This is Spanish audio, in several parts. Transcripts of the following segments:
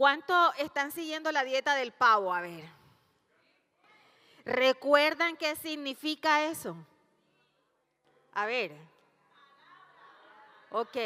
¿Cuánto están siguiendo la dieta del pavo? A ver. ¿Recuerdan qué significa eso? A ver. Ok.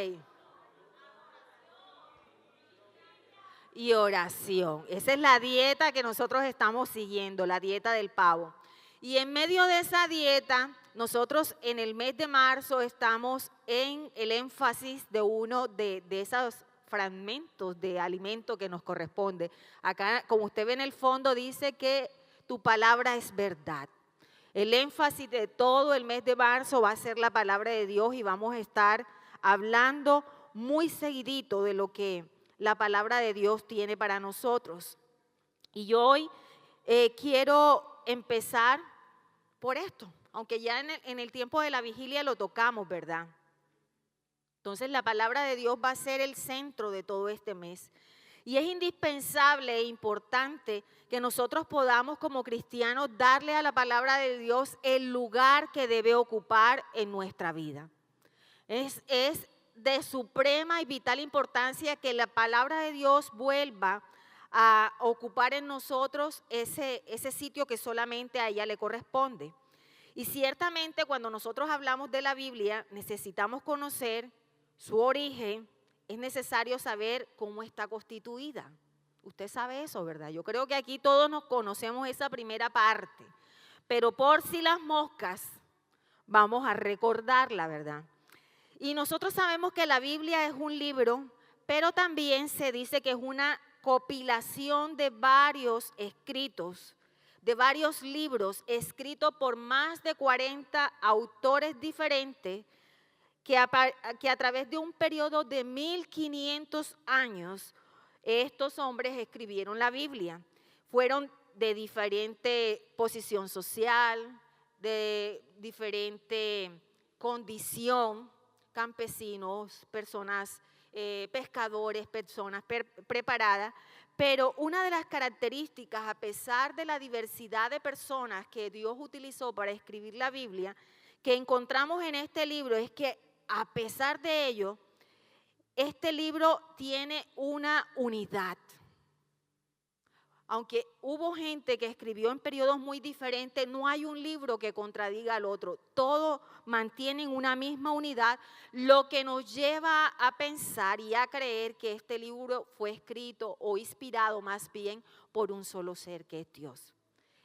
Y oración. Esa es la dieta que nosotros estamos siguiendo, la dieta del pavo. Y en medio de esa dieta, nosotros en el mes de marzo estamos en el énfasis de uno de esos fragmentos de alimento que nos corresponde. Acá, como usted ve en el fondo, dice que tu palabra es verdad. El énfasis de todo el mes de marzo va a ser la palabra de Dios y vamos a estar hablando muy seguidito de lo que la palabra de Dios tiene para nosotros. Y yo hoy quiero empezar por esto, aunque ya en el tiempo de la vigilia lo tocamos, ¿verdad? Entonces la palabra de Dios va a ser el centro de todo este mes. Y es indispensable e importante que nosotros podamos como cristianos darle a la palabra de Dios el lugar que debe ocupar en nuestra vida. Es de suprema y vital importancia que la palabra de Dios vuelva a ocupar en nosotros ese sitio que solamente a ella le corresponde. Y ciertamente cuando nosotros hablamos de la Biblia necesitamos conocer su origen, es necesario saber cómo está constituida. Usted sabe eso, ¿verdad? Yo creo que aquí todos nos conocemos esa primera parte, pero por si las moscas vamos a recordarla, ¿verdad? Y nosotros sabemos que la Biblia es un libro, pero también se dice que es una compilación de varios escritos, de varios libros escritos por más de 40 autores diferentes que a través de un periodo de 1500 años estos hombres escribieron la Biblia. Fueron de diferente posición social, de diferente condición, campesinos, personas, pescadores, personas preparadas, pero una de las características, a pesar de la diversidad de personas que Dios utilizó para escribir la Biblia, que encontramos en este libro es que a pesar de ello, este libro tiene una unidad. Aunque hubo gente que escribió en periodos muy diferentes, no hay un libro que contradiga al otro. Todos mantienen una misma unidad, lo que nos lleva a pensar y a creer que este libro fue escrito o inspirado más bien por un solo ser que es Dios.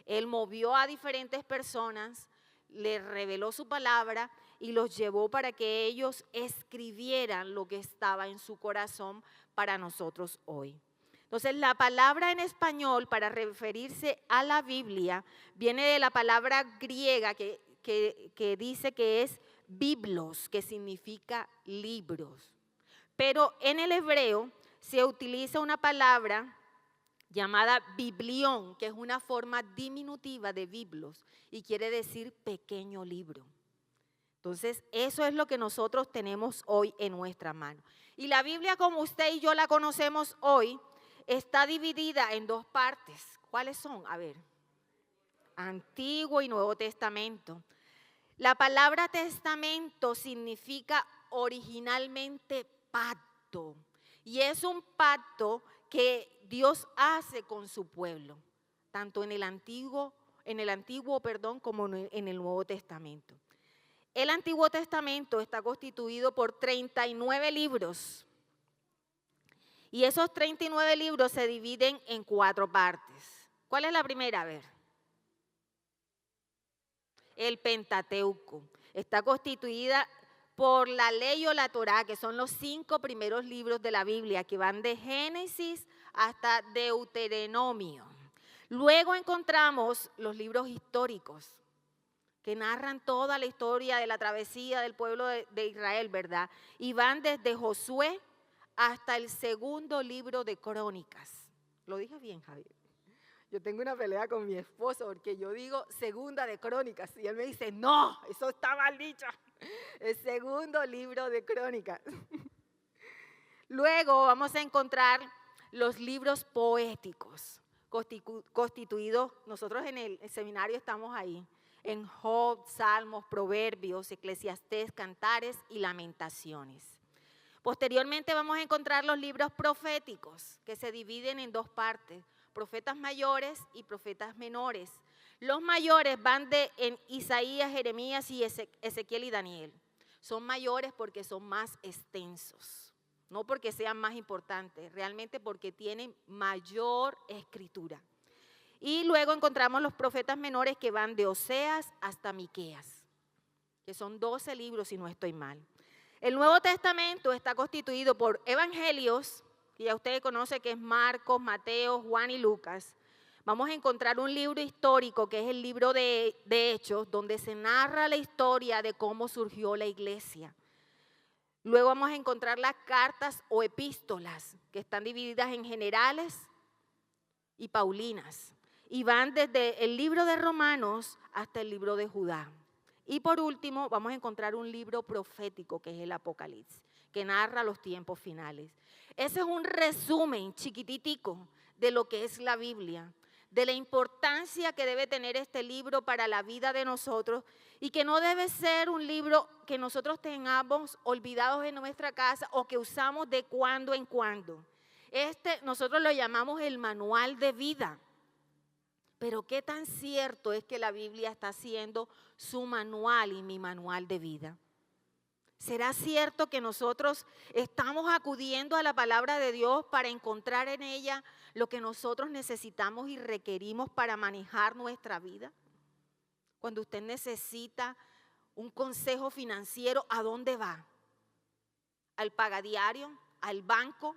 Él movió a diferentes personas, les reveló su palabra y los llevó para que ellos escribieran lo que estaba en su corazón para nosotros hoy. Entonces, la palabra en español para referirse a la Biblia viene de la palabra griega que dice que es biblos, que significa libros. Pero en el hebreo se utiliza una palabra llamada biblión, que es una forma diminutiva de biblos y quiere decir pequeño libro. Entonces, eso es lo que nosotros tenemos hoy en nuestra mano. Y la Biblia, como usted y yo la conocemos hoy, está dividida en dos partes. ¿Cuáles son? A ver, Antiguo y Nuevo Testamento. La palabra testamento significa originalmente pacto. Y es un pacto que Dios hace con su pueblo, tanto en el antiguo, como en el Nuevo Testamento. El Antiguo Testamento está constituido por 39 libros. Y esos 39 libros se dividen en 4 partes. ¿Cuál es la primera? A ver. El Pentateuco. Está constituida por la ley o la Torá, que son los 5 primeros libros de la Biblia, que van de Génesis hasta Deuteronomio. Luego encontramos los libros históricos, que narran toda la historia de la travesía del pueblo de Israel, ¿verdad? Y van desde Josué hasta el segundo libro de Crónicas. ¿Lo dije bien, Javier? Yo tengo una pelea con mi esposo porque yo digo segunda de Crónicas y él me dice, no, eso está mal dicho. El segundo libro de Crónicas. Luego vamos a encontrar los libros poéticos constituidos, nosotros en el seminario estamos ahí, en Job, Salmos, Proverbios, Eclesiastés, Cantares y Lamentaciones. Posteriormente vamos a encontrar los libros proféticos, que se dividen en dos partes, profetas mayores y profetas menores. Los mayores van en Isaías, Jeremías y Ezequiel y Daniel. Son mayores porque son más extensos, no porque sean más importantes, realmente porque tienen mayor escritura. Y luego encontramos los profetas menores que van de Oseas hasta Miqueas, que son 12 libros si no estoy mal. El Nuevo Testamento está constituido por evangelios, que ya ustedes conocen que es Marcos, Mateo, Juan y Lucas. Vamos a encontrar un libro histórico que es el libro de Hechos, donde se narra la historia de cómo surgió la iglesia. Luego vamos a encontrar las cartas o epístolas, que están divididas en generales y paulinas. Y van desde el libro de Romanos hasta el libro de Judá. Y por último, vamos a encontrar un libro profético que es el Apocalipsis, que narra los tiempos finales. Ese es un resumen chiquititico de lo que es la Biblia, de la importancia que debe tener este libro para la vida de nosotros y que no debe ser un libro que nosotros tengamos olvidados en nuestra casa o que usamos de cuando en cuando. Nosotros lo llamamos el manual de vida. Pero qué tan cierto es que la Biblia está siendo su manual y mi manual de vida. ¿Será cierto que nosotros estamos acudiendo a la palabra de Dios para encontrar en ella lo que nosotros necesitamos y requerimos para manejar nuestra vida? Cuando usted necesita un consejo financiero, ¿a dónde va? ¿Al pagadiario? ¿Al banco?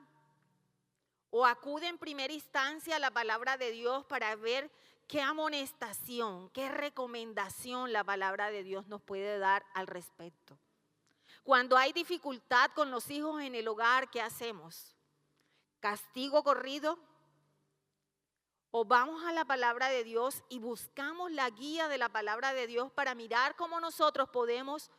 ¿O acude en primera instancia a la palabra de Dios para ver qué amonestación, qué recomendación la palabra de Dios nos puede dar al respecto? Cuando hay dificultad con los hijos en el hogar, ¿qué hacemos? ¿Castigo corrido? ¿O vamos a la palabra de Dios y buscamos la guía de la palabra de Dios para mirar cómo nosotros podemos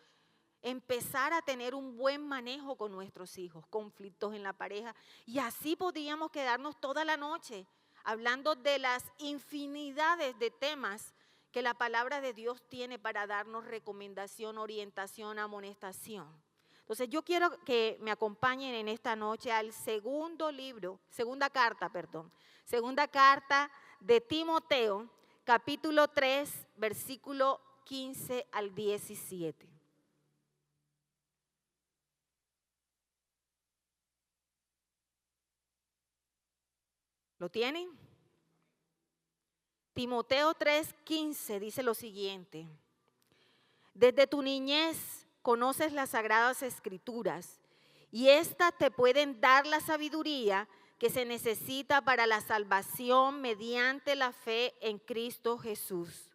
empezar a tener un buen manejo con nuestros hijos, conflictos en la pareja? Y así podríamos quedarnos toda la noche hablando de las infinidades de temas que la palabra de Dios tiene para darnos recomendación, orientación, amonestación. Entonces yo quiero que me acompañen en esta noche al segunda carta de Timoteo, capítulo 3, versículo 15 al 17. ¿Lo tienen? Timoteo 3:15 dice lo siguiente: desde tu niñez conoces las sagradas escrituras y éstas te pueden dar la sabiduría que se necesita para la salvación mediante la fe en Cristo Jesús.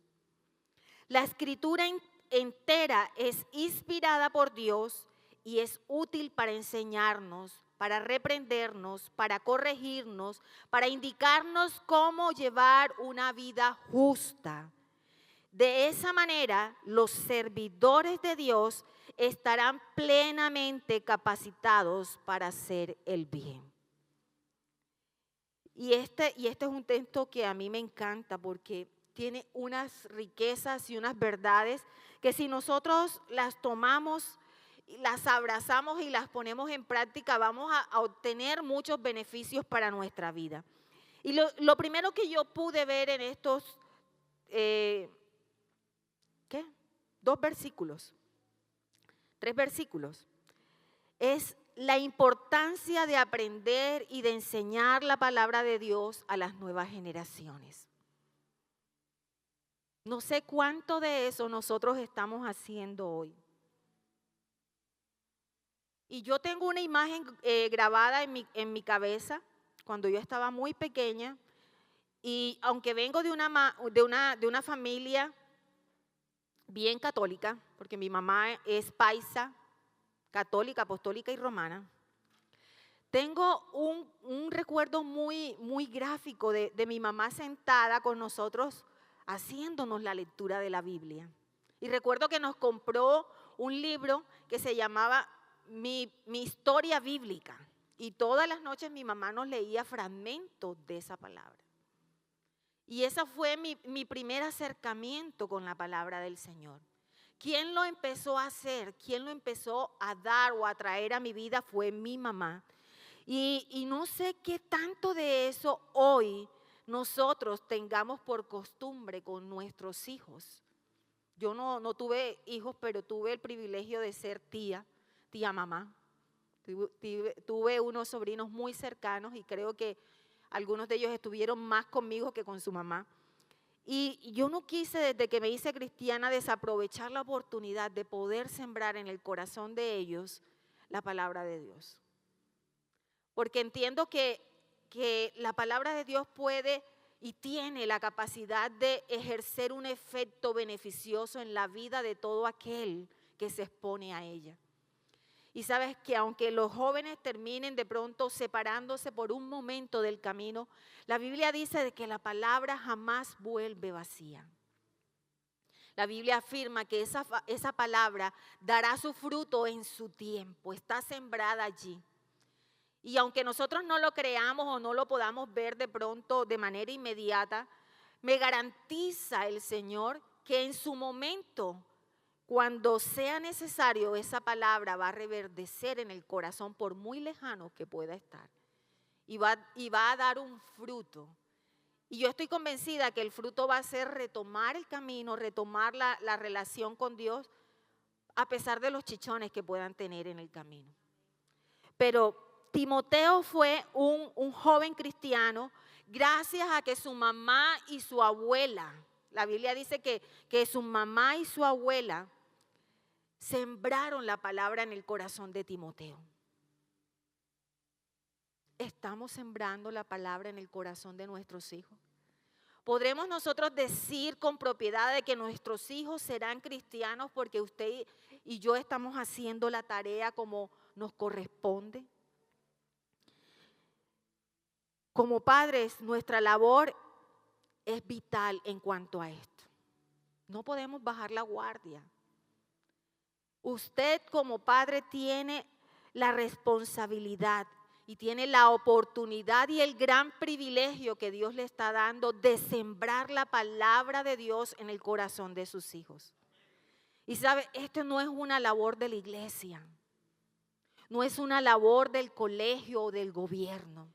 La escritura entera es inspirada por Dios y es útil para enseñarnos, para reprendernos, para corregirnos, para indicarnos cómo llevar una vida justa. De esa manera, los servidores de Dios estarán plenamente capacitados para hacer el bien. Y este es un texto que a mí me encanta porque tiene unas riquezas y unas verdades que si nosotros las tomamos, las abrazamos y las ponemos en práctica, vamos a obtener muchos beneficios para nuestra vida. Y lo primero que yo pude ver en estos, tres versículos, es la importancia de aprender y de enseñar la palabra de Dios a las nuevas generaciones. No sé cuánto de eso nosotros estamos haciendo hoy. Y yo tengo una imagen grabada en mi cabeza cuando yo estaba muy pequeña, y aunque vengo de una familia bien católica, porque mi mamá es paisa, católica, apostólica y romana, tengo un recuerdo muy, muy gráfico de mi mamá sentada con nosotros haciéndonos la lectura de la Biblia. Y recuerdo que nos compró un libro que se llamaba mi historia bíblica. Y todas las noches mi mamá nos leía fragmentos de esa palabra. Y ese fue mi primer acercamiento con la palabra del Señor. ¿Quién lo empezó a hacer? ¿Quién lo empezó a dar o a traer a mi vida? Fue mi mamá. Y no sé qué tanto de eso hoy nosotros tengamos por costumbre con nuestros hijos. Yo no tuve hijos, pero tuve el privilegio de ser tía mamá. Tuve unos sobrinos muy cercanos y creo que algunos de ellos estuvieron más conmigo que con su mamá. Y yo no quise, desde que me hice cristiana, desaprovechar la oportunidad de poder sembrar en el corazón de ellos la palabra de Dios. Porque entiendo que la palabra de Dios puede y tiene la capacidad de ejercer un efecto beneficioso en la vida de todo aquel que se expone a ella. Y sabes que aunque los jóvenes terminen de pronto separándose por un momento del camino, la Biblia dice de que la palabra jamás vuelve vacía. La Biblia afirma que esa palabra dará su fruto en su tiempo, está sembrada allí. Y aunque nosotros no lo creamos o no lo podamos ver de pronto de manera inmediata, me garantiza el Señor que en su momento, cuando sea necesario, esa palabra va a reverdecer en el corazón por muy lejano que pueda estar. Y va a dar un fruto. Y yo estoy convencida que el fruto va a ser retomar el camino, retomar la relación con Dios, a pesar de los chichones que puedan tener en el camino. Pero Timoteo fue un joven cristiano gracias a que su mamá y su abuela, la Biblia dice que su mamá y su abuela sembraron la palabra en el corazón de Timoteo. ¿Estamos sembrando la palabra en el corazón de nuestros hijos? ¿Podremos nosotros decir con propiedad de que nuestros hijos serán cristianos porque usted y yo estamos haciendo la tarea como nos corresponde? Como padres, nuestra labor es vital en cuanto a esto. No podemos bajar la guardia. Usted como padre tiene la responsabilidad y tiene la oportunidad y el gran privilegio que Dios le está dando de sembrar la palabra de Dios en el corazón de sus hijos. Y sabe, esto no es una labor de la iglesia, no es una labor del colegio o del gobierno.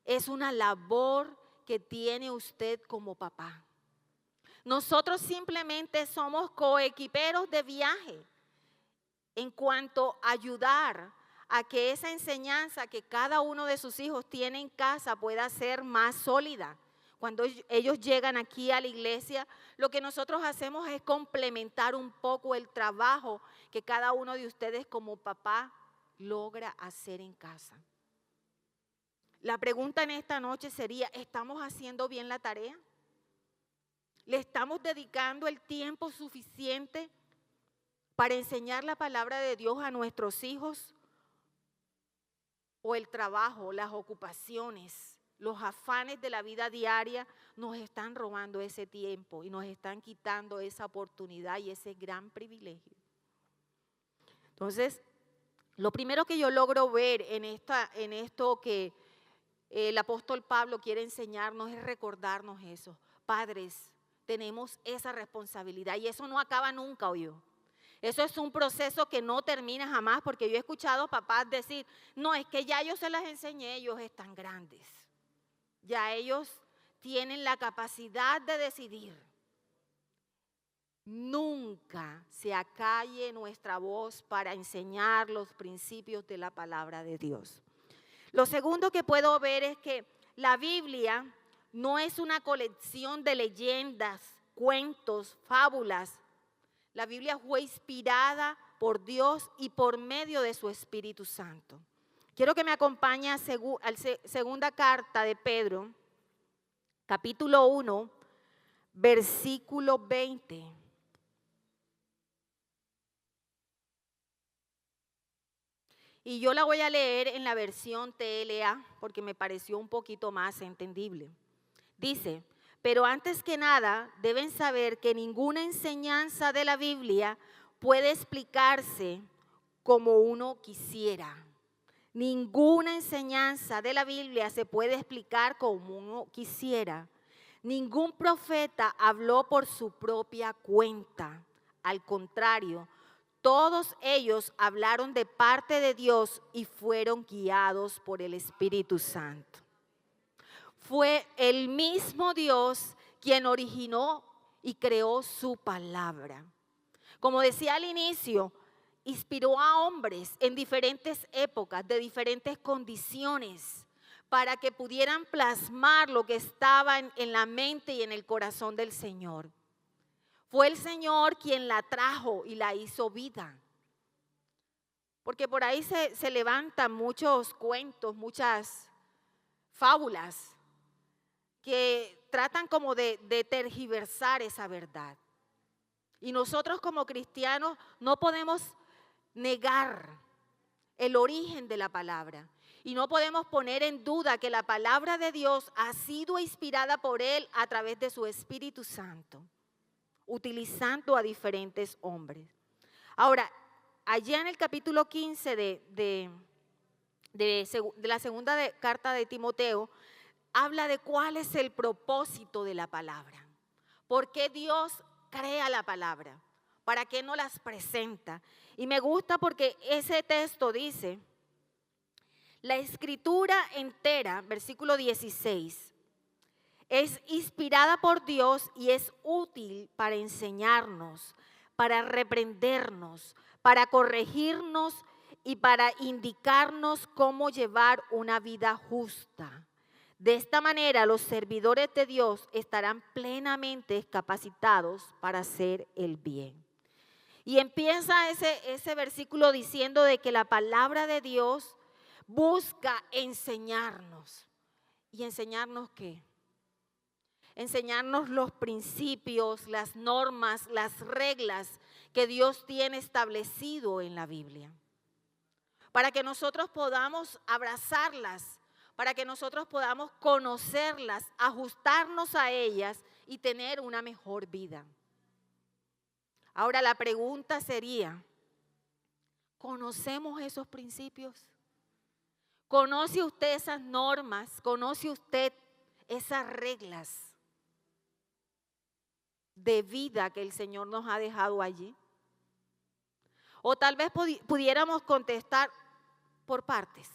Es una labor que tiene usted como papá. Nosotros simplemente somos coequiperos de viaje en cuanto a ayudar a que esa enseñanza que cada uno de sus hijos tiene en casa pueda ser más sólida. Cuando ellos llegan aquí a la iglesia, lo que nosotros hacemos es complementar un poco el trabajo que cada uno de ustedes como papá logra hacer en casa. La pregunta en esta noche sería, ¿estamos haciendo bien la tarea? ¿Le estamos dedicando el tiempo suficiente para enseñar la palabra de Dios a nuestros hijos? ¿O el trabajo, las ocupaciones, los afanes de la vida diaria nos están robando ese tiempo y nos están quitando esa oportunidad y ese gran privilegio? Entonces, lo primero que yo logro ver en esto que el apóstol Pablo quiere enseñarnos es recordarnos eso. Padres, tenemos esa responsabilidad y eso no acaba nunca, ¿oyó? Eso es un proceso que no termina jamás, porque yo he escuchado papás decir, no, es que ya yo se las enseñé, ellos están grandes. Ya ellos tienen la capacidad de decidir. Nunca se acalle nuestra voz para enseñar los principios de la palabra de Dios. Lo segundo que puedo ver es que la Biblia no es una colección de leyendas, cuentos, fábulas. La Biblia fue inspirada por Dios y por medio de su Espíritu Santo. Quiero que me acompañe a segunda carta de Pedro, capítulo 1, versículo 20. Y yo la voy a leer en la versión TLA porque me pareció un poquito más entendible. Dice, pero antes que nada deben saber que ninguna enseñanza de la Biblia puede explicarse como uno quisiera. Ninguna enseñanza de la Biblia se puede explicar como uno quisiera. Ningún profeta habló por su propia cuenta. Al contrario, todos ellos hablaron de parte de Dios y fueron guiados por el Espíritu Santo. Fue el mismo Dios quien originó y creó su palabra. Como decía al inicio, inspiró a hombres en diferentes épocas, de diferentes condiciones, para que pudieran plasmar lo que estaba en la mente y en el corazón del Señor. Fue el Señor quien la trajo y la hizo vida. Porque por ahí se levantan muchos cuentos, muchas fábulas que tratan como de tergiversar esa verdad. Y nosotros como cristianos no podemos negar el origen de la palabra. Y no podemos poner en duda que la palabra de Dios ha sido inspirada por Él a través de su Espíritu Santo, utilizando a diferentes hombres. Ahora, allá en el capítulo 15 de la segunda carta de Timoteo, habla de cuál es el propósito de la palabra. ¿Por qué Dios crea la palabra? ¿Para qué nos las presenta? Y me gusta porque ese texto dice, la escritura entera, versículo 16, es inspirada por Dios y es útil para enseñarnos, para reprendernos, para corregirnos y para indicarnos cómo llevar una vida justa. De esta manera, los servidores de Dios estarán plenamente capacitados para hacer el bien. Y empieza ese versículo diciendo de que la palabra de Dios busca enseñarnos. ¿Y enseñarnos qué? Enseñarnos los principios, las normas, las reglas que Dios tiene establecido en la Biblia. Para que nosotros podamos abrazarlas, para que nosotros podamos conocerlas, ajustarnos a ellas y tener una mejor vida. Ahora la pregunta sería, ¿conocemos esos principios? ¿Conoce usted esas normas? ¿Conoce usted esas reglas de vida que el Señor nos ha dejado allí? O tal vez pudiéramos contestar por partes,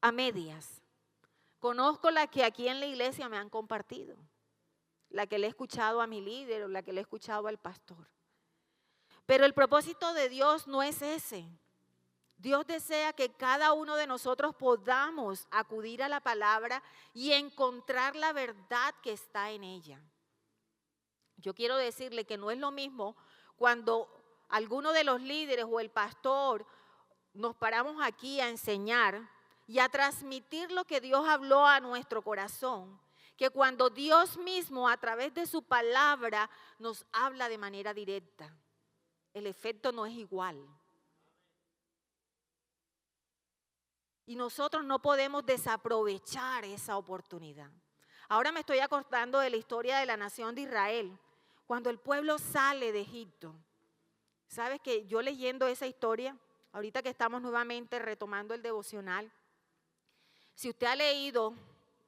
a medias. Conozco la que aquí en la iglesia me han compartido, la que le he escuchado a mi líder o la que le he escuchado al pastor. Pero el propósito de Dios no es ese. Dios desea que cada uno de nosotros podamos acudir a la palabra y encontrar la verdad que está en ella. Yo quiero decirle que no es lo mismo cuando alguno de los líderes o el pastor nos paramos aquí a enseñar y a transmitir lo que Dios habló a nuestro corazón, que cuando Dios mismo a través de su palabra nos habla de manera directa. El efecto no es igual. Y nosotros no podemos desaprovechar esa oportunidad. Ahora me estoy acordando de la historia de la nación de Israel, cuando el pueblo sale de Egipto. ¿Sabes que yo leyendo esa historia, ahorita que estamos nuevamente retomando el devocional, si usted ha leído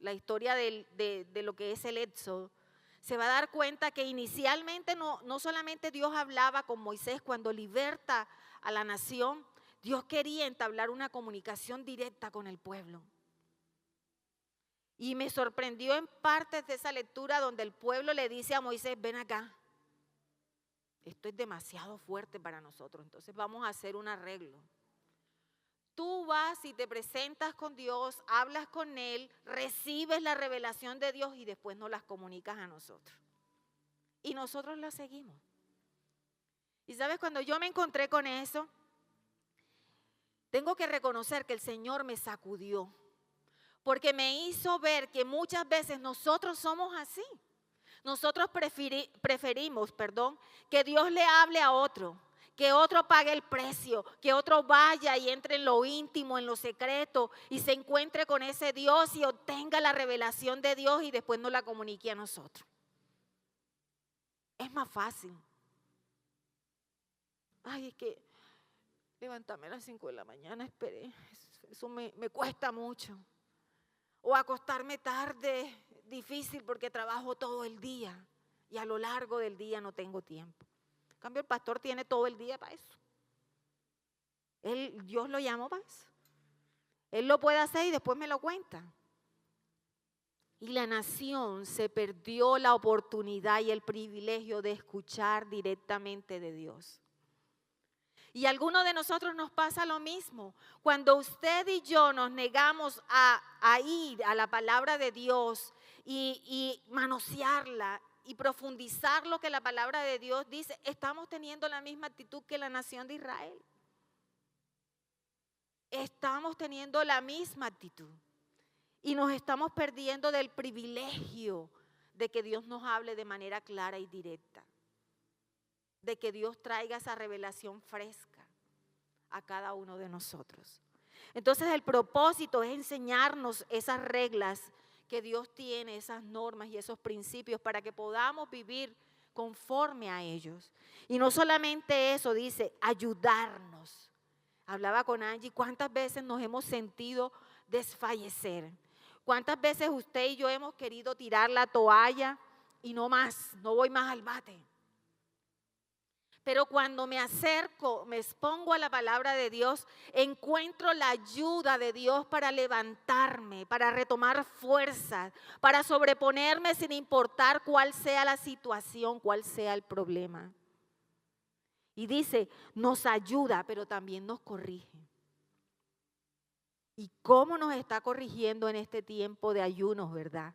la historia de lo que es el Éxodo, se va a dar cuenta que inicialmente no solamente Dios hablaba con Moisés cuando liberta a la nación, Dios quería entablar una comunicación directa con el pueblo. Y me sorprendió en partes de esa lectura donde el pueblo le dice a Moisés, ven acá, esto es demasiado fuerte para nosotros, entonces vamos a hacer un arreglo. Tú vas y te presentas con Dios, hablas con Él, recibes la revelación de Dios y después nos las comunicas a nosotros. Y nosotros la seguimos. Y sabes, cuando yo me encontré con eso, tengo que reconocer que el Señor me sacudió, porque me hizo ver que muchas veces nosotros somos así. Nosotros preferimos que Dios le hable a otro, que otro pague el precio, que otro vaya y entre en lo íntimo, en lo secreto y se encuentre con ese Dios y obtenga la revelación de Dios y después nos la comunique a nosotros. Es más fácil. Ay, es que levantarme a las 5 de la mañana, esperé, eso me cuesta mucho. O acostarme tarde, difícil porque trabajo todo el día y a lo largo del día no tengo tiempo. En cambio, el pastor tiene todo el día para eso. Dios lo llamó para eso. Él lo puede hacer y después me lo cuenta. Y la nación se perdió la oportunidad y el privilegio de escuchar directamente de Dios. Y a algunos de nosotros nos pasa lo mismo. Cuando usted y yo nos negamos a ir a la palabra de Dios y manosearla y profundizar lo que la palabra de Dios dice, estamos teniendo la misma actitud que la nación de Israel. Estamos teniendo la misma actitud. Y nos estamos perdiendo del privilegio de que Dios nos hable de manera clara y directa. De que Dios traiga esa revelación fresca a cada uno de nosotros. Entonces el propósito es enseñarnos esas reglas que Dios tiene, esas normas y esos principios para que podamos vivir conforme a ellos. Y no solamente eso, dice, ayudarnos. Hablaba con Angie, ¿cuántas veces nos hemos sentido desfallecer? ¿Cuántas veces usted y yo hemos querido tirar la toalla y no más, no voy más al bate? Pero cuando me acerco, me expongo a la palabra de Dios, encuentro la ayuda de Dios para levantarme, para retomar fuerzas, para sobreponerme sin importar cuál sea la situación, cuál sea el problema. Y dice, nos ayuda, pero también nos corrige. ¿Y cómo nos está corrigiendo en este tiempo de ayunos, verdad?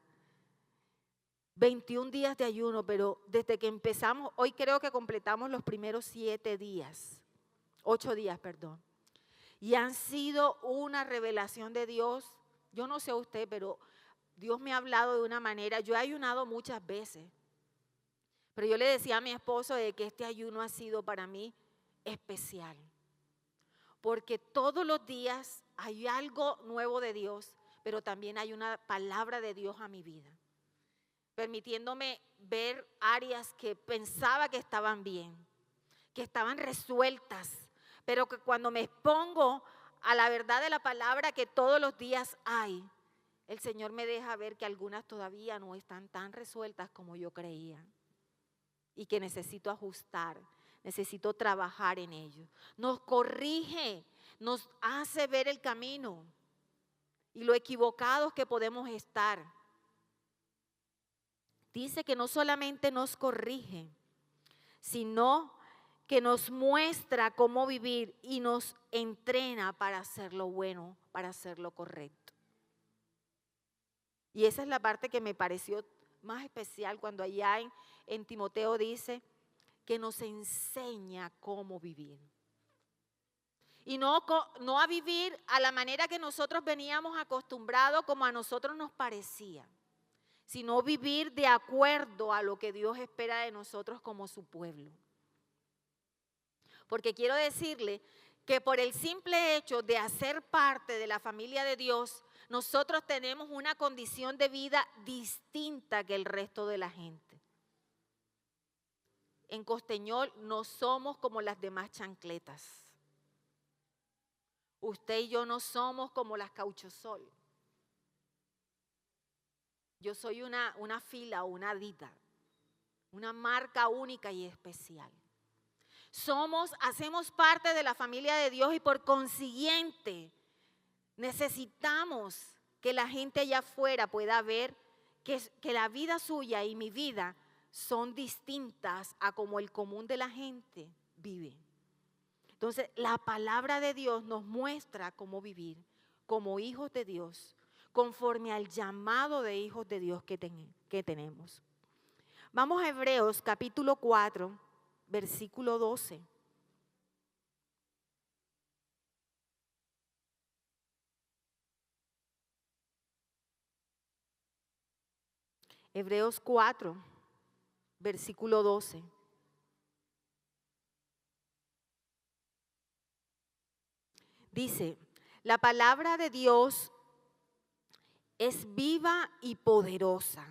21 días de ayuno, pero desde que empezamos, hoy creo que completamos los primeros 8 días, perdón. Y han sido una revelación de Dios. Yo no sé usted, pero Dios me ha hablado de una manera. Yo he ayunado muchas veces, pero yo le decía a mi esposo de que este ayuno ha sido para mí especial. Porque todos los días hay algo nuevo de Dios, pero también hay una palabra de Dios a mi vida, permitiéndome ver áreas que pensaba que estaban bien, que estaban resueltas, pero que cuando me expongo a la verdad de la palabra que todos los días hay, el Señor me deja ver que algunas todavía no están tan resueltas como yo creía y que necesito ajustar. Necesito trabajar en ello. Nos corrige, nos hace ver el camino y lo equivocados que podemos estar. Dice que no solamente nos corrige, sino que nos muestra cómo vivir y nos entrena para hacer lo bueno, para hacer lo correcto. Y esa es la parte que me pareció más especial cuando allá en Timoteo dice que nos enseña cómo vivir. Y no a vivir a la manera que nosotros veníamos acostumbrados como a nosotros nos parecía, sino vivir de acuerdo a lo que Dios espera de nosotros como su pueblo. Porque quiero decirle que por el simple hecho de hacer parte de la familia de Dios, nosotros tenemos una condición de vida distinta que el resto de la gente. En Costeñol no somos como las demás chancletas. Usted y yo no somos como las Cauchosol. Yo soy una fila, una dita, una marca única y especial. Hacemos parte de la familia de Dios y por consiguiente necesitamos que la gente allá afuera pueda ver que la vida suya y mi vida son distintas a como el común de la gente vive. Entonces, la palabra de Dios nos muestra cómo vivir como hijos de Dios, conforme al llamado de hijos de Dios que tenemos. Vamos a Hebreos capítulo 4, versículo 12. Hebreos 4, versículo 12. Dice, la palabra de Dios es viva y poderosa.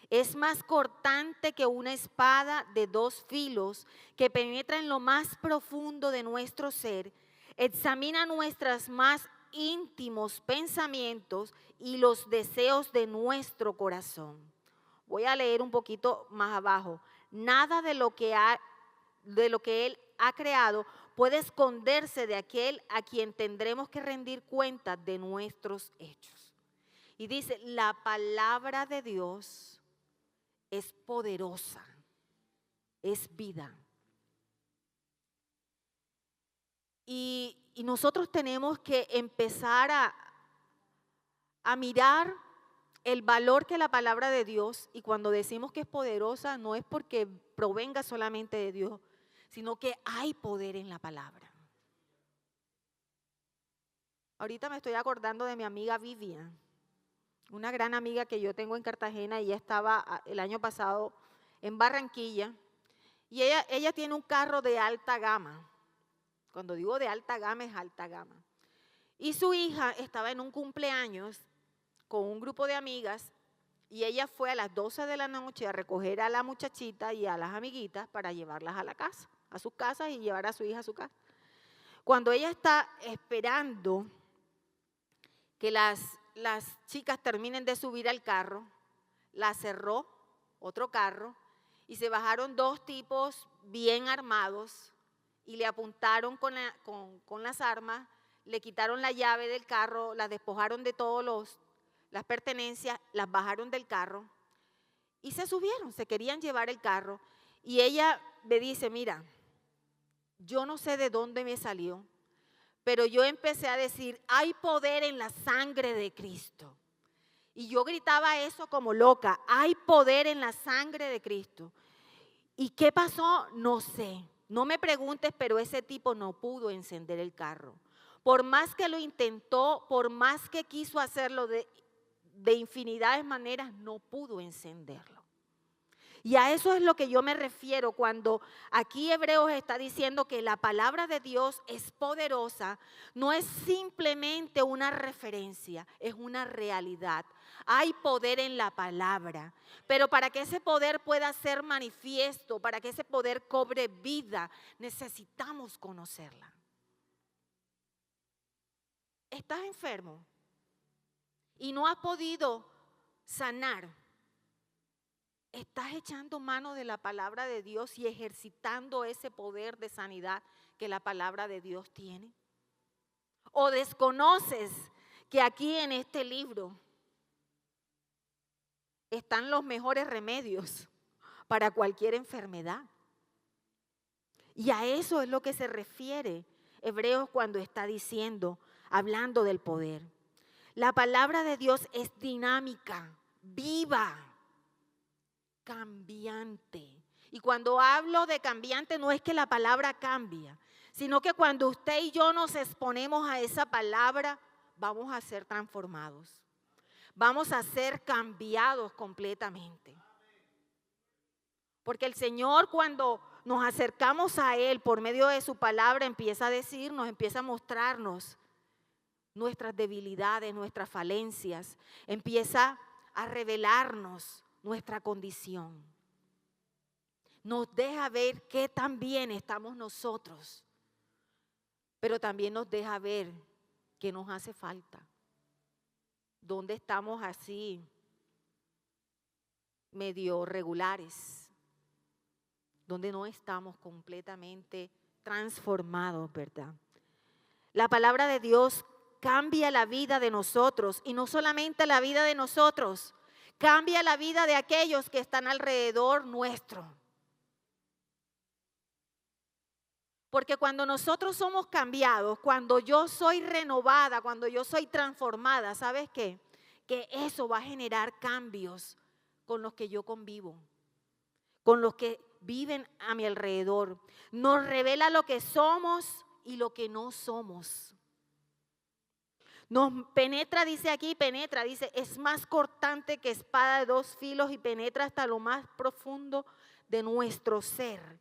Es más cortante que una espada de 2 filos que penetra en lo más profundo de nuestro ser, examina nuestros más íntimos pensamientos y los deseos de nuestro corazón. Voy a leer un poquito más abajo. Nada de lo que de lo que Él ha creado, puede esconderse de aquel a quien tendremos que rendir cuenta de nuestros hechos. Y dice, la palabra de Dios es poderosa, es vida. Y nosotros tenemos que empezar a mirar el valor que la palabra de Dios, y cuando decimos que es poderosa, no es porque provenga solamente de Dios, sino que hay poder en la palabra. Ahorita me estoy acordando de mi amiga Vivian, una gran amiga que yo tengo en Cartagena, y ella estaba el año pasado en Barranquilla, y ella tiene un carro de alta gama. Cuando digo de alta gama, es alta gama. Y su hija estaba en un cumpleaños con un grupo de amigas, y ella fue a las 12 de la noche a recoger a la muchachita y a las amiguitas para llevarlas a la casa, a sus casas, y llevar a su hija a su casa. Cuando ella está esperando que las chicas terminen de subir al carro, la cerró otro carro y se bajaron dos tipos bien armados y le apuntaron con las armas, le quitaron la llave del carro, las despojaron de todas las pertenencias, las bajaron del carro y se subieron, se querían llevar el carro. Y ella me dice, mira, yo no sé de dónde me salió, pero yo empecé a decir, hay poder en la sangre de Cristo. Y yo gritaba eso como loca, hay poder en la sangre de Cristo. ¿Y qué pasó? No sé. No me preguntes, pero ese tipo no pudo encender el carro. Por más que lo intentó, por más que quiso hacerlo de infinidad de maneras, no pudo encenderlo. Y a eso es lo que yo me refiero cuando aquí Hebreos está diciendo que la palabra de Dios es poderosa. No es simplemente una referencia, es una realidad. Hay poder en la palabra, pero para que ese poder pueda ser manifiesto, para que ese poder cobre vida, necesitamos conocerla. ¿Estás enfermo y no has podido sanar? ¿Estás echando mano de la palabra de Dios y ejercitando ese poder de sanidad que la palabra de Dios tiene? ¿O desconoces que aquí en este libro están los mejores remedios para cualquier enfermedad? Y a eso es lo que se refiere Hebreos cuando está diciendo, hablando del poder. La palabra de Dios es dinámica, viva, cambiante. Y cuando hablo de cambiante no es que la palabra cambia, sino que cuando usted y yo nos exponemos a esa palabra, vamos a ser transformados. Vamos a ser cambiados completamente. Porque el Señor, cuando nos acercamos a Él por medio de su palabra, empieza a decirnos, empieza a mostrarnos nuestras debilidades, nuestras falencias, empieza a revelarnos nuestra condición. Nos deja ver qué tan bien estamos nosotros, pero también nos deja ver qué nos hace falta. ¿Dónde estamos así medio regulares? ¿Dónde no estamos completamente transformados, verdad? La palabra de Dios cambia la vida de nosotros, y no solamente la vida de nosotros, cambia la vida de aquellos que están alrededor nuestro. Porque cuando nosotros somos cambiados, cuando yo soy renovada, cuando yo soy transformada, ¿sabes qué? Que eso va a generar cambios con los que yo convivo, con los que viven a mi alrededor. Nos revela lo que somos y lo que no somos. Nos penetra, dice aquí, dice, es más cortante que espada de dos filos y penetra hasta lo más profundo de nuestro ser,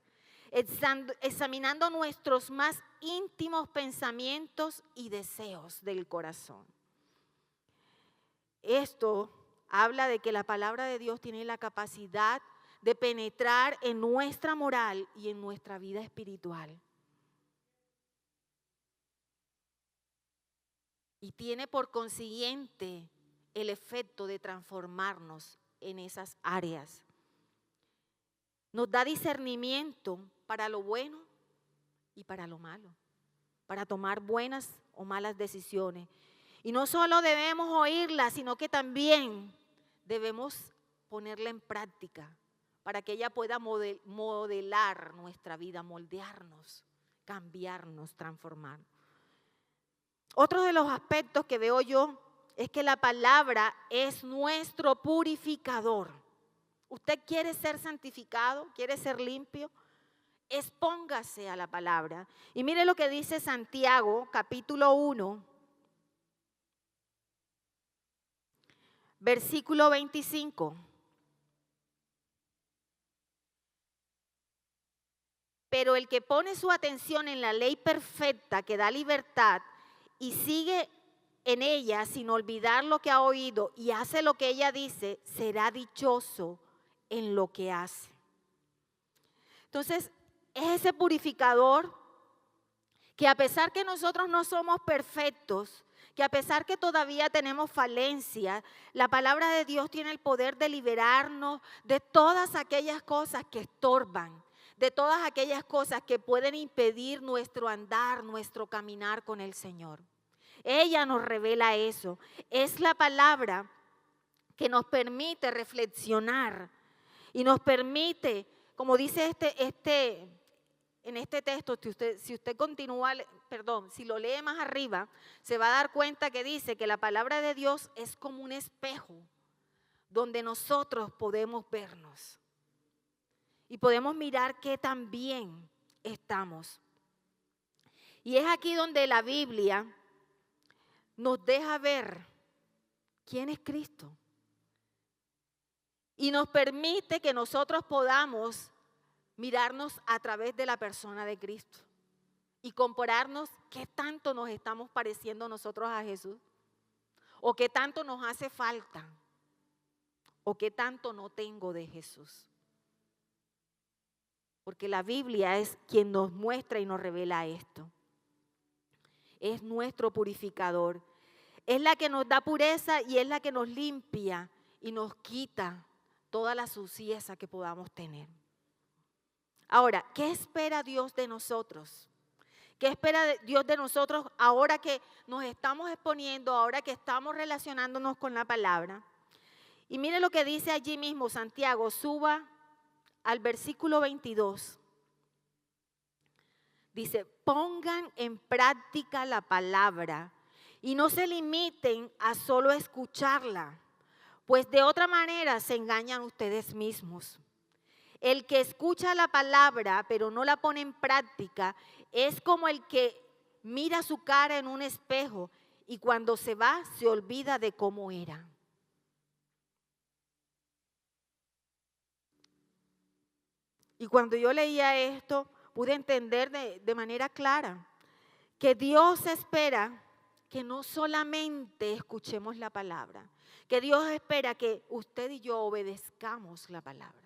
examinando nuestros más íntimos pensamientos y deseos del corazón. Esto habla de que la palabra de Dios tiene la capacidad de penetrar en nuestra moral y en nuestra vida espiritual. Y tiene por consiguiente el efecto de transformarnos en esas áreas. Nos da discernimiento para lo bueno y para lo malo, para tomar buenas o malas decisiones. Y no solo debemos oírla, sino que también debemos ponerla en práctica para que ella pueda modelar nuestra vida, moldearnos, cambiarnos, transformarnos. Otro de los aspectos que veo yo es que la palabra es nuestro purificador. ¿Usted quiere ser santificado? ¿Quiere ser limpio? Expóngase a la palabra. Y mire lo que dice Santiago, capítulo 1, versículo 25. Pero el que pone su atención en la ley perfecta que da libertad y sigue en ella sin olvidar lo que ha oído y hace lo que ella dice, será dichoso en lo que hace. Entonces, es ese purificador que a pesar que nosotros no somos perfectos, que a pesar que todavía tenemos falencias, la palabra de Dios tiene el poder de liberarnos de todas aquellas cosas que estorban, de todas aquellas cosas que pueden impedir nuestro andar, nuestro caminar con el Señor. Ella nos revela eso. Es la palabra que nos permite reflexionar y nos permite, como dice en este texto, si usted continúa, si lo lee más arriba, se va a dar cuenta que dice que la palabra de Dios es como un espejo donde nosotros podemos vernos y podemos mirar qué tan bien estamos. Y es aquí donde la Biblia nos deja ver quién es Cristo y nos permite que nosotros podamos mirarnos a través de la persona de Cristo y compararnos qué tanto nos estamos pareciendo nosotros a Jesús, o qué tanto nos hace falta, o qué tanto no tengo de Jesús. Porque la Biblia es quien nos muestra y nos revela esto. Es nuestro purificador. Es la que nos da pureza y es la que nos limpia y nos quita toda la suciedad que podamos tener. Ahora, ¿qué espera Dios de nosotros? ¿Qué espera Dios de nosotros ahora que nos estamos exponiendo, ahora que estamos relacionándonos con la palabra? Y mire lo que dice allí mismo Santiago, suba al versículo 22. Dice, pongan en práctica la palabra y no se limiten a solo escucharla, pues de otra manera se engañan ustedes mismos. El que escucha la palabra pero no la pone en práctica es como el que mira su cara en un espejo y cuando se va se olvida de cómo era. Y cuando yo leía esto, pude entender de manera clara que Dios espera que no solamente escuchemos la palabra, que Dios espera que usted y yo obedezcamos la palabra.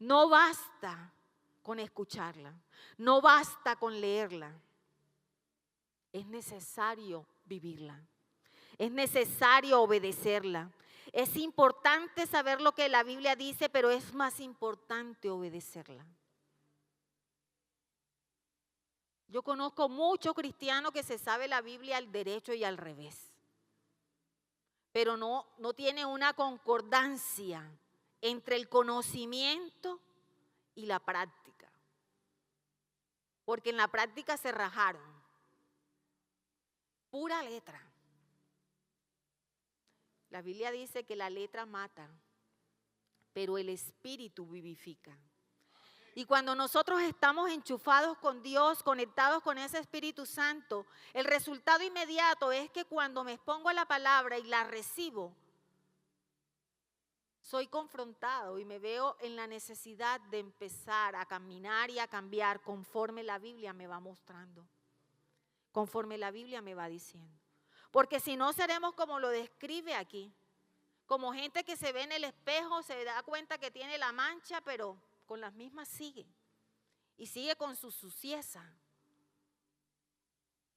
No basta con escucharla, no basta con leerla, es necesario vivirla, es necesario obedecerla. Es importante saber lo que la Biblia dice, pero es más importante obedecerla. Yo conozco muchos cristianos que se sabe la Biblia al derecho y al revés, pero no tiene una concordancia entre el conocimiento y la práctica, porque en la práctica se rajaron, pura letra. La Biblia dice que la letra mata, pero el espíritu vivifica. Y cuando nosotros estamos enchufados con Dios, conectados con ese Espíritu Santo, el resultado inmediato es que cuando me expongo a la palabra y la recibo, soy confrontado y me veo en la necesidad de empezar a caminar y a cambiar conforme la Biblia me va mostrando, conforme la Biblia me va diciendo. Porque si no seremos como lo describe aquí, como gente que se ve en el espejo, se da cuenta que tiene la mancha, pero con las mismas sigue y sigue con su suciedad.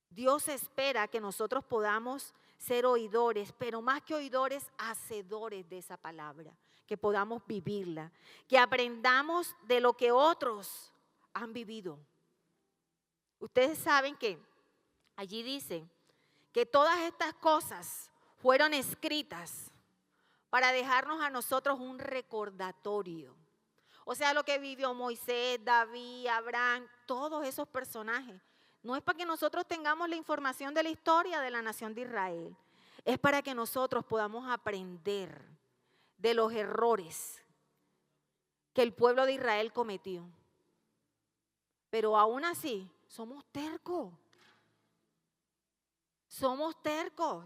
Dios espera que nosotros podamos ser oidores, pero más que oidores, hacedores de esa palabra, que podamos vivirla, que aprendamos de lo que otros han vivido. Ustedes saben que allí dice que todas estas cosas fueron escritas para dejarnos a nosotros un recordatorio. O sea, lo que vivió Moisés, David, Abraham, todos esos personajes. No es para que nosotros tengamos la información de la historia de la nación de Israel. Es para que nosotros podamos aprender de los errores que el pueblo de Israel cometió. Pero aún así, somos tercos. Somos tercos.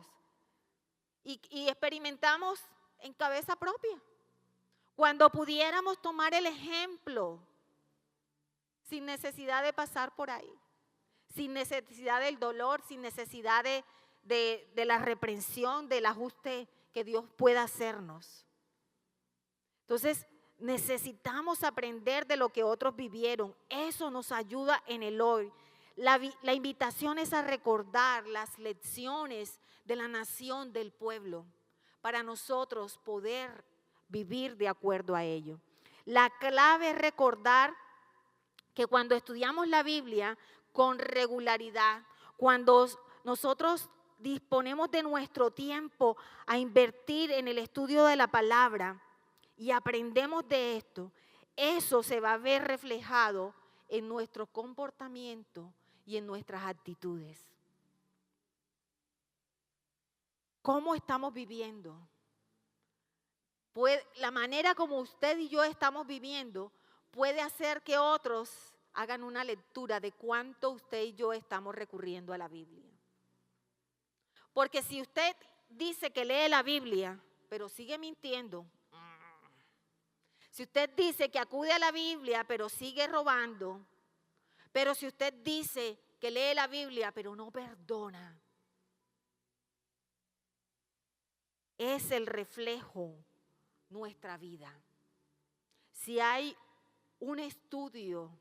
Y experimentamos en cabeza propia. Cuando pudiéramos tomar el ejemplo sin necesidad de pasar por ahí, sin necesidad del dolor, sin necesidad de la reprensión, del ajuste que Dios pueda hacernos. Entonces, necesitamos aprender de lo que otros vivieron. Eso nos ayuda en el hoy. La invitación es a recordar las lecciones de la nación, del pueblo, para nosotros poder vivir de acuerdo a ello. La clave es recordar que cuando estudiamos la Biblia con regularidad, cuando nosotros disponemos de nuestro tiempo a invertir en el estudio de la palabra y aprendemos de esto, eso se va a ver reflejado en nuestro comportamiento y en nuestras actitudes. ¿Cómo estamos viviendo? La manera como usted y yo estamos viviendo puede hacer que otros hagan una lectura de cuánto usted y yo estamos recurriendo a la Biblia. Porque si usted dice que lee la Biblia, pero sigue mintiendo, si usted dice que acude a la Biblia, pero sigue robando, pero si usted dice que lee la Biblia, pero no perdona, es el reflejo nuestra vida. Si hay un estudio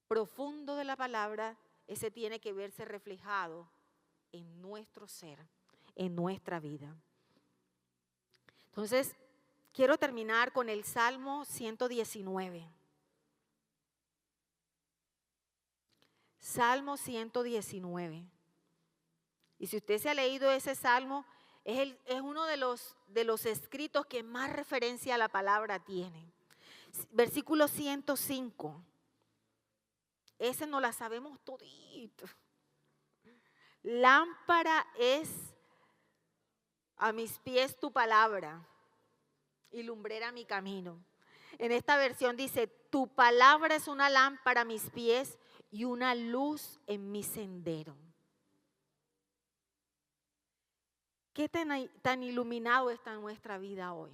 profundo de la palabra, ese tiene que verse reflejado en nuestro ser, en nuestra vida. Entonces, quiero terminar con el Salmo 119. Salmo 119. Y si usted se ha leído ese salmo, es uno de los escritos que más referencia a la palabra tiene. Versículo 105. Ese no la sabemos todito. Lámpara es a mis pies tu palabra y lumbrera mi camino. En esta versión dice, tu palabra es una lámpara a mis pies y una luz en mi sendero. ¿Qué tan iluminado está nuestra vida hoy?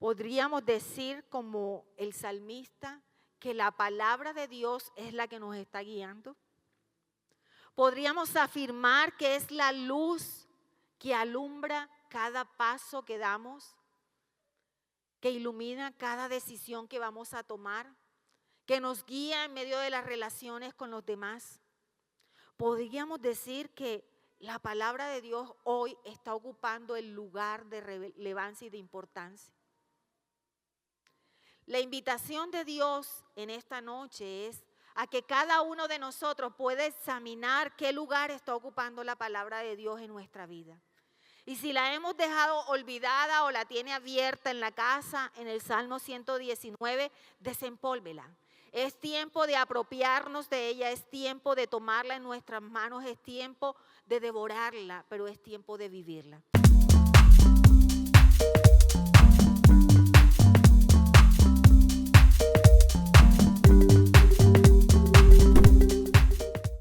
Podríamos decir como el salmista que la palabra de Dios es la que nos está guiando. Podríamos afirmar que es la luz que alumbra cada paso que damos, que ilumina cada decisión que vamos a tomar, que nos guía en medio de las relaciones con los demás. Podríamos decir que la palabra de Dios hoy está ocupando el lugar de relevancia y de importancia. La invitación de Dios en esta noche es a que cada uno de nosotros pueda examinar qué lugar está ocupando la palabra de Dios en nuestra vida. Y si la hemos dejado olvidada o la tiene abierta en la casa, en el Salmo 119, desempólvela. Es tiempo de apropiarnos de ella, es tiempo de tomarla en nuestras manos, es tiempo de devorarla, pero es tiempo de vivirla.